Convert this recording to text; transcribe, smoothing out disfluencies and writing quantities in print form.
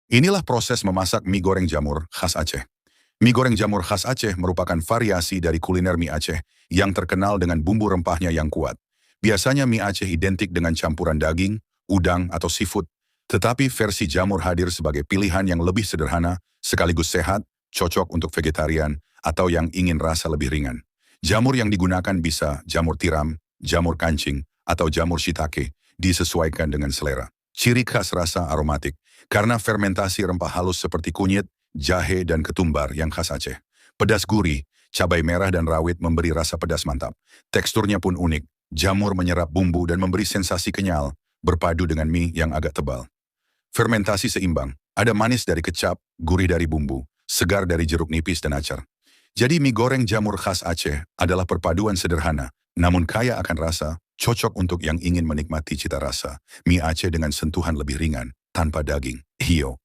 Inilah proses memasak mie goreng jamur khas Aceh. Mie goreng jamur khas Aceh merupakan variasi dari kuliner mie Aceh yang terkenal dengan bumbu rempahnya yang kuat. Biasanya mie Aceh identik dengan campuran daging, udang, atau seafood. Tetapi versi jamur hadir sebagai pilihan yang lebih sederhana, sekaligus sehat, cocok untuk vegetarian, atau yang ingin rasa lebih ringan. Jamur yang digunakan bisa jamur tiram, jamur kancing, atau jamur shiitake, disesuaikan dengan selera. Ciri khas rasa aromatik, karena fermentasi rempah halus seperti kunyit, jahe, dan ketumbar yang khas Aceh. Pedas gurih, cabai merah dan rawit memberi rasa pedas mantap. Teksturnya pun unik, jamur menyerap bumbu dan memberi sensasi kenyal, berpadu dengan mie yang agak tebal. Fermentasi seimbang, ada manis dari kecap, gurih dari bumbu, segar dari jeruk nipis dan acar. Jadi mie goreng jamur khas Aceh adalah perpaduan sederhana, namun kaya akan rasa, cocok untuk yang ingin menikmati cita rasa. Mie Aceh dengan sentuhan lebih ringan, tanpa daging. Hiyo.